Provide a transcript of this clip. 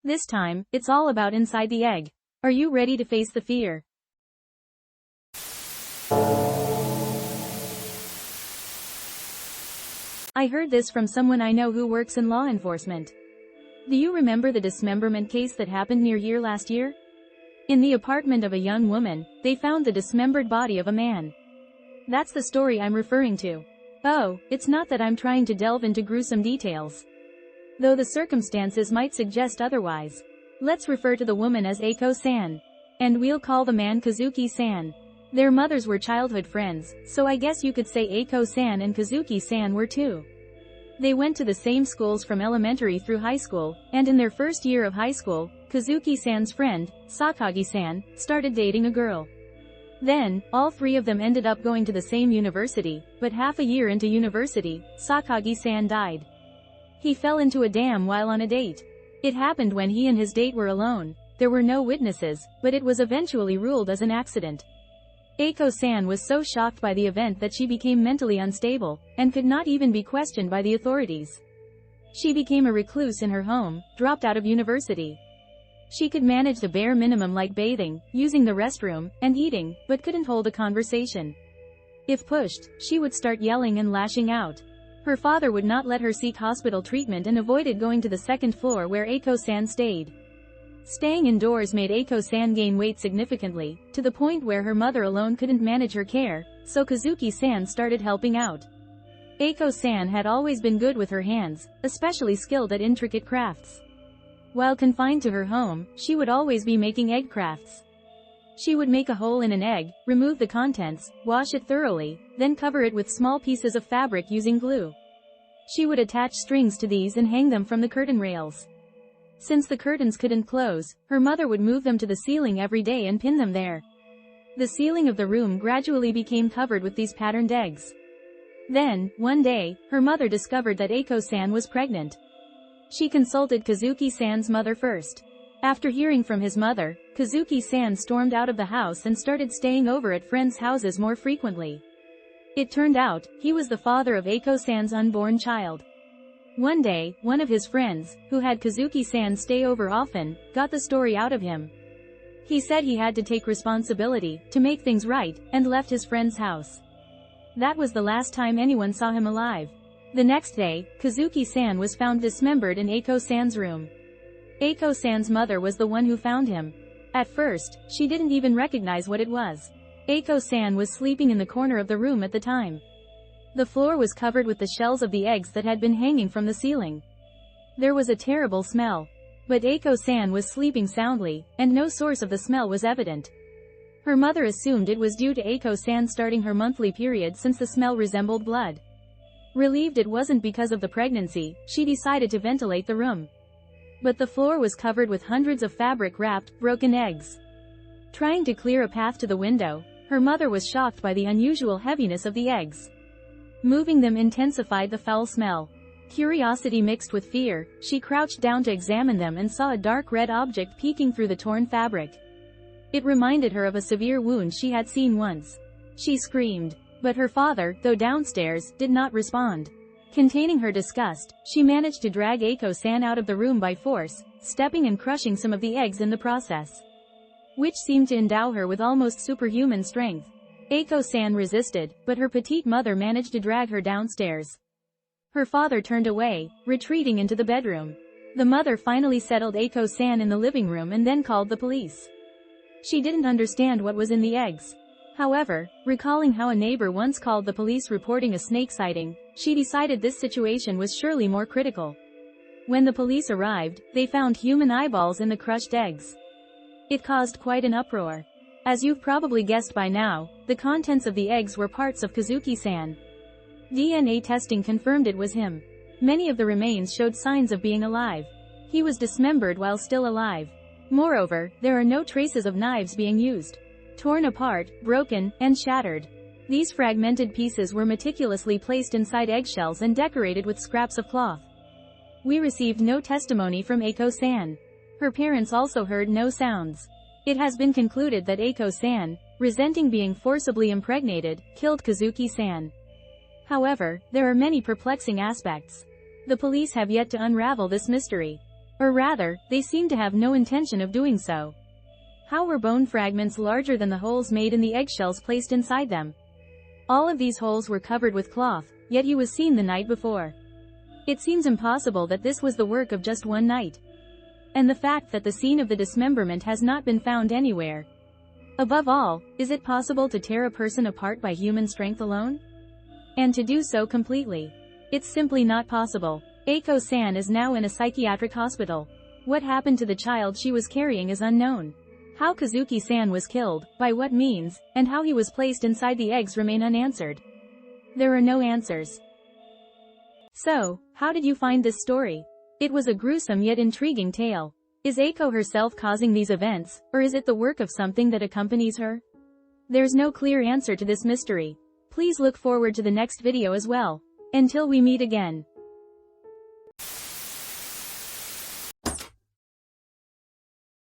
This time, it's all about inside the egg. Are you ready to face the fear? I heard this from someone I know who works in law enforcement. Do you remember the dismemberment case that happened near here last year? In the apartment of a young woman, they found the dismembered body of a man. That's the story I'm referring to. Oh, it's not that I'm trying to delve into gruesome details, though the circumstances might suggest otherwise. Let's refer to the woman as Eiko-san. And we'll call the man Kazuki-san. Their mothers were childhood friends, so I guess you could say Eiko-san and Kazuki-san were too. They went to the same schools from elementary through high school, and in their first year of high school, Kazuki-san's friend, Sakagi-san, started dating a girl. Then, all three of them ended up going to the same university, but half a year into university, Sakagi-san died. He fell into a dam while on a date. It happened when he and his date were alone. There were no witnesses, but it was eventually ruled as an accident. Eiko-san was so shocked by the event that she became mentally unstable, and could not even be questioned by the authorities. She became a recluse in her home, dropped out of university. She could manage the bare minimum like bathing, using the restroom, and eating, but couldn't hold a conversation. If pushed, she would start yelling and lashing out. Her father would not let her seek hospital treatment and avoided going to the second floor where Eiko-san stayed. Staying indoors made Eiko-san gain weight significantly, to the point where her mother alone couldn't manage her care, so Kazuki-san started helping out. Eiko-san had always been good with her hands, especially skilled at intricate crafts. While confined to her home, she would always be making egg crafts. She would make a hole in an egg, remove the contents, wash it thoroughly, then cover it with small pieces of fabric using glue. She would attach strings to these and hang them from the curtain rails. Since the curtains couldn't close, her mother would move them to the ceiling every day and pin them there. The ceiling of the room gradually became covered with these patterned eggs. Then, one day, her mother discovered that Eiko-san was pregnant. She consulted Kazuki-san's mother first. After hearing from his mother, Kazuki-san stormed out of the house and started staying over at friends' houses more frequently. It turned out, he was the father of Eiko-san's unborn child. One day, one of his friends, who had Kazuki-san stay over often, got the story out of him. He said he had to take responsibility, to make things right, and left his friend's house. That was the last time anyone saw him alive. The next day, Kazuki-san was found dismembered in Eiko-san's room. Eiko-san's mother was the one who found him. At first, she didn't even recognize what it was. Eiko-san was sleeping in the corner of the room at the time. The floor was covered with the shells of the eggs that had been hanging from the ceiling. There was a terrible smell. But Eiko-san was sleeping soundly, and no source of the smell was evident. Her mother assumed it was due to Eiko-san starting her monthly period since the smell resembled blood. Relieved it wasn't because of the pregnancy, she decided to ventilate the room. But the floor was covered with hundreds of fabric-wrapped, broken eggs. Trying to clear a path to the window, her mother was shocked by the unusual heaviness of the eggs. Moving them intensified the foul smell. Curiosity mixed with fear, she crouched down to examine them and saw a dark red object peeking through the torn fabric. It reminded her of a severe wound she had seen once. She screamed. But her father, though downstairs, did not respond. Containing her disgust, she managed to drag Eiko-san out of the room by force, stepping and crushing some of the eggs in the process, which seemed to endow her with almost superhuman strength. Eiko-san resisted, but her petite mother managed to drag her downstairs. Her father turned away, retreating into the bedroom. The mother finally settled Eiko-san in the living room and then called the police. She didn't understand what was in the eggs. However, recalling how a neighbor once called the police reporting a snake sighting, she decided this situation was surely more critical. When the police arrived, they found human eyeballs in the crushed eggs. It caused quite an uproar. As you've probably guessed by now, the contents of the eggs were parts of Kazuki-san. DNA testing confirmed it was him. Many of the remains showed signs of being alive. He was dismembered while still alive. Moreover, there are no traces of knives being used. Torn apart, broken, and shattered. These fragmented pieces were meticulously placed inside eggshells and decorated with scraps of cloth. We received no testimony from Eiko-san. Her parents also heard no sounds. It has been concluded that Eiko-san, resenting being forcibly impregnated, killed Kazuki-san. However, there are many perplexing aspects. The police have yet to unravel this mystery. Or rather, they seem to have no intention of doing so. How were bone fragments larger than the holes made in the eggshells placed inside them? All of these holes were covered with cloth, yet he was seen the night before. It seems impossible that this was the work of just one night. And the fact that the scene of the dismemberment has not been found anywhere. Above all, is it possible to tear a person apart by human strength alone? And to do so completely? It's simply not possible. Eiko-san is now in a psychiatric hospital. What happened to the child she was carrying is unknown. How Kazuki-san was killed, by what means, and how he was placed inside the eggs remain unanswered. There are no answers. So, how did you find this story? It was a gruesome yet intriguing tale. Is Eiko herself causing these events, or is it the work of something that accompanies her? There's no clear answer to this mystery. Please look forward to the next video as well. Until we meet again.